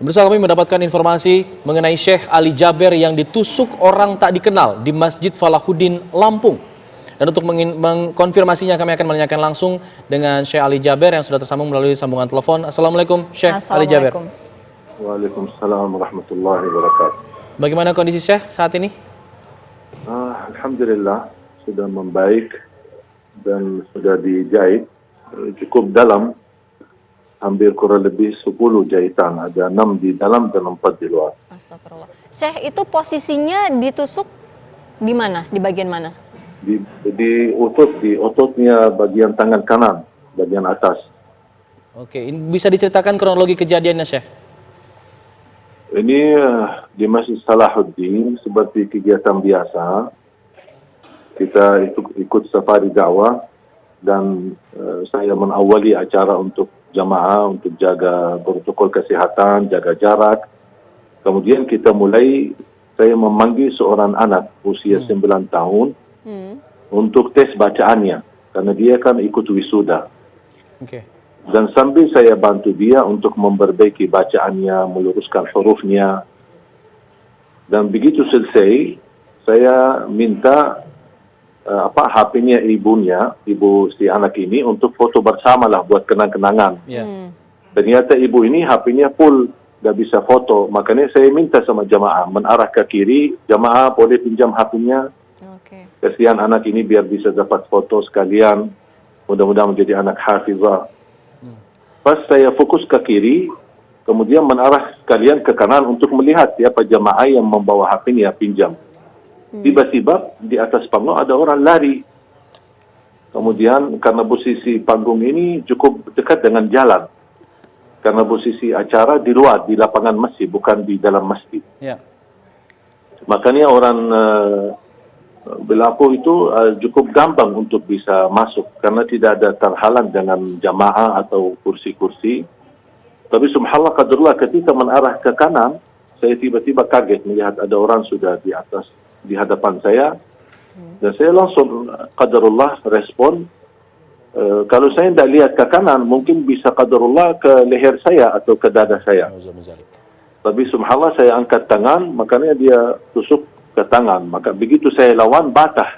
Bersama kami mendapatkan informasi mengenai Syekh Ali Jaber yang ditusuk orang tak dikenal di Masjid Falahuddin, Lampung. Dan untuk mengkonfirmasinya kami akan menanyakan langsung dengan Syekh Ali Jaber yang sudah tersambung melalui sambungan telepon. Assalamualaikum Syekh Ali Jaber. Waalaikumsalam warahmatullahi wabarakatuh. Bagaimana kondisi Syekh saat ini? Alhamdulillah sudah membaik dan sudah dijahit cukup dalam. Hampir kurang lebih 10 jahitan, ada 6 di dalam dan 4 di luar. Astagfirullah. Syekh, itu posisinya ditusuk di mana? Di bagian mana? Di ototnya bagian tangan kanan, bagian atas. Oke, bisa diceritakan kronologi kejadiannya Syekh? Ini di Masjid Salahuddin seperti kegiatan biasa. Kita ikut safari dakwah dan saya mengawali acara untuk jamaah untuk jaga protokol kesehatan, jaga jarak. Kemudian kita mulai, saya memanggil seorang anak usia 9 tahun untuk tes bacaannya, karena dia kan ikut wisuda. Dan sambil saya bantu dia untuk memperbaiki bacaannya, meluruskan hurufnya. Dan begitu selesai, saya minta HP-nya ibu si anak ini untuk foto bersama lah buat kenang-kenangan. Ternyata ibu ini HP-nya full, gak bisa foto. Makanya saya minta sama jamaah menarah ke kiri, jamaah boleh pinjam HP-nya. Kasihan anak ini biar bisa dapat foto sekalian. Mudah-mudahan menjadi anak hafizah. Pas saya fokus ke kiri, kemudian menarah sekalian ke kanan untuk melihat siapa jamaah yang membawa HP-nya pinjam. Tiba-tiba di atas panggung ada orang lari. Kemudian karena posisi panggung ini cukup dekat dengan jalan. Karena posisi acara di luar, di lapangan masjid, bukan di dalam masjid. Makanya orang Belapo itu cukup gampang untuk bisa masuk. Karena tidak ada terhalang dengan jamaah atau kursi-kursi. Tapi subhanallah qadarullah ketika menarah ke kanan, saya tiba-tiba kaget melihat ada orang sudah di atas, di hadapan saya, dan saya langsung qadarullah respon. Kalau saya tidak lihat ke kanan, mungkin bisa qadarullah ke leher saya atau ke dada saya. Tapi subhanallah saya angkat tangan, makanya dia tusuk ke tangan. Maka begitu saya lawan, batah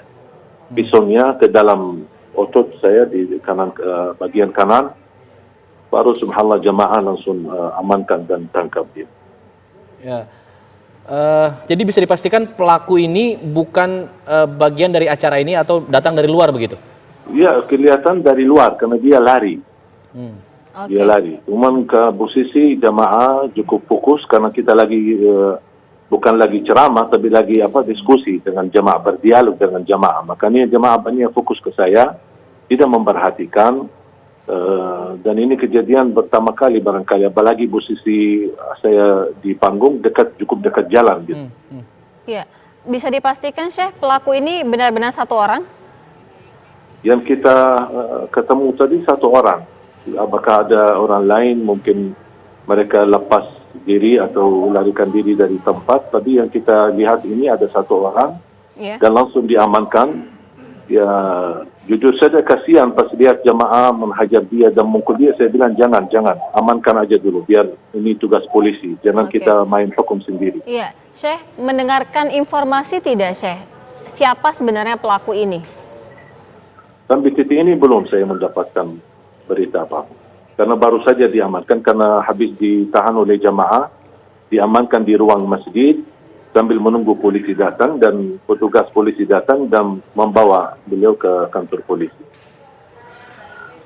pisaunya ke dalam otot saya di kanan, bagian kanan. Baru subhanallah jamaah langsung amankan dan tangkap dia. Jadi bisa dipastikan pelaku ini bukan bagian dari acara ini atau datang dari luar begitu? Iya, kelihatan dari luar karena dia lari. Dia lari. Cuman ke posisi jamaah cukup fokus karena kita lagi bukan lagi ceramah tapi lagi diskusi dengan jamaah, berdialog dengan jamaah. Makanya jamaah banyak fokus ke saya, tidak memperhatikan. Dan ini kejadian pertama kali barangkali, apalagi posisi saya di panggung cukup dekat jalan gitu. Iya, bisa dipastikan Syekh pelaku ini benar-benar satu orang? Yang kita ketemu tadi satu orang. Apakah ada orang lain, mungkin mereka lepas diri atau larikan diri dari tempat. Tapi yang kita lihat ini ada satu orang dan langsung diamankan. Ya, jujur saja kasihan pas lihat jamaah menghajar dia dan mukul dia. Saya bilang jangan, amankan aja dulu, biar ini tugas polisi. Jangan kita main hukum sendiri. Iya, Syekh mendengarkan informasi tidak Syekh? Siapa sebenarnya pelaku ini? Sampai titik ini belum saya mendapatkan berita apa. Karena baru saja diamankan, karena habis ditahan oleh jamaah, diamankan di ruang masjid, sambil menunggu polisi datang dan petugas polisi datang dan membawa beliau ke kantor polisi.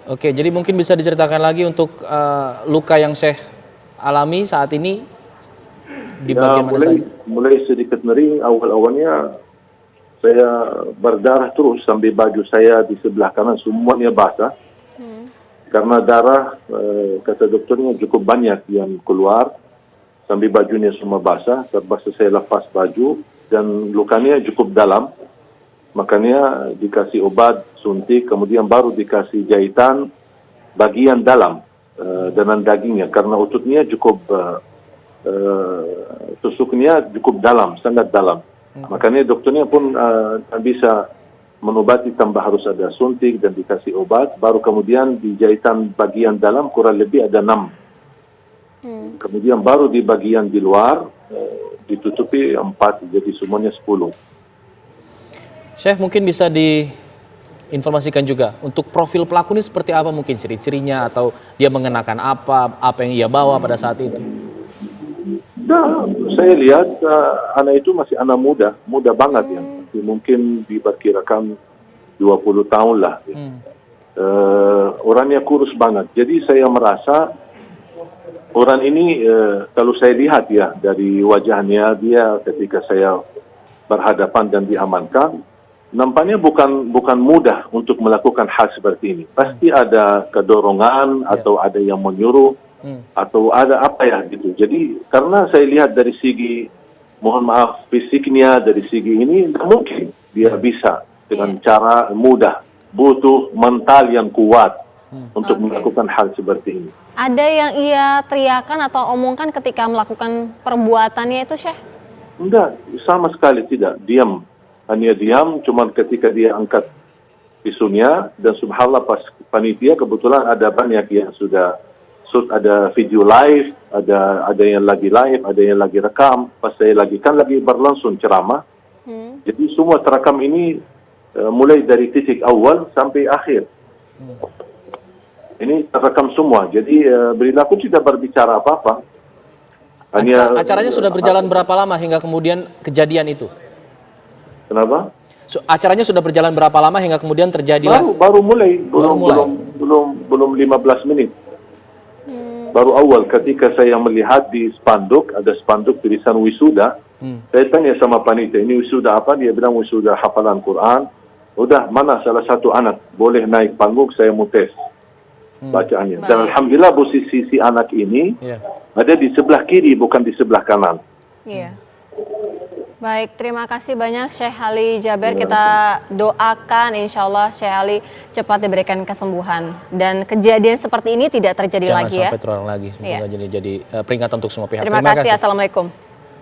Oke, jadi mungkin bisa diceritakan lagi untuk luka yang Syekh alami saat ini di bagian mana saja? Mulai sedikit nyeri, awal-awalnya saya berdarah terus sampai baju saya di sebelah kanan semuanya basah. Karena darah, kata dokternya cukup banyak yang keluar. Sambil bajunya semua basah, terpaksa saya lepas baju dan lukanya cukup dalam. Makanya dikasih obat suntik, kemudian baru dikasih jahitan bagian dalam dengan dagingnya. Karena ototnya cukup, tusuknya cukup dalam, sangat dalam. Makanya dokternya pun bisa mengobati tambah harus ada suntik dan dikasih obat. Baru kemudian di jahitan bagian dalam kurang lebih ada 6 Kemudian baru di bagian di luar ditutupi 4, jadi semuanya 10. Syekh, mungkin bisa diinformasikan juga untuk profil pelaku ini seperti apa, mungkin ciri-cirinya atau dia mengenakan apa yang ia bawa pada saat itu. Nah, saya lihat anak itu masih anak muda banget ya. Mungkin diperkirakan 20 tahun lah. Orangnya kurus banget. Jadi saya merasa orang ini kalau saya lihat ya dari wajahnya dia ketika saya berhadapan dan diamankan, nampaknya bukan mudah untuk melakukan hal seperti ini. Pasti ada kedorongan atau ada yang menyuruh atau ada apa ya gitu. Jadi karena saya lihat dari segi mohon maaf fisiknya, dari segi ini tidak mungkin dia bisa dengan cara mudah. Butuh mental yang kuat untuk melakukan hal seperti ini. Ada yang ia teriakan atau omongkan ketika melakukan perbuatannya itu, Syekh? Enggak, sama sekali tidak. Diam. Hanya diam, cuman ketika dia angkat pisunya, dan subhanallah pas panitia kebetulan ada banyak yang sudah ada video live, ada yang lagi live, ada yang lagi rekam. Pas saya lagi berlangsung ceramah. Jadi semua terekam ini mulai dari titik awal sampai akhir. Ini terekam semua. Jadi beliau pun tidak berbicara apa-apa. Hanya acaranya sudah berjalan berapa lama hingga kemudian kejadian itu? Kenapa? Acaranya sudah berjalan berapa lama hingga kemudian terjadilah? Baru mulai. Belum 15 menit. Baru awal ketika saya melihat di spanduk, ada spanduk tulisan wisuda. Saya tanya sama panitia, ini wisuda apa? Dia bilang wisuda hafalan Quran. Udah, mana salah satu anak boleh naik panggung, saya mau tes bacaannya. Dan alhamdulillah posisi si anak ini ada di sebelah kiri, bukan di sebelah kanan. Iya. Baik, terima kasih banyak Syekh Ali Jaber. Kita doakan insya Allah Syekh Ali cepat diberikan kesembuhan. Dan kejadian seperti ini tidak terjadi lagi ya. Jangan sampai terulang lagi. Semoga jadi peringatan untuk semua pihak. Terima kasih. Assalamualaikum.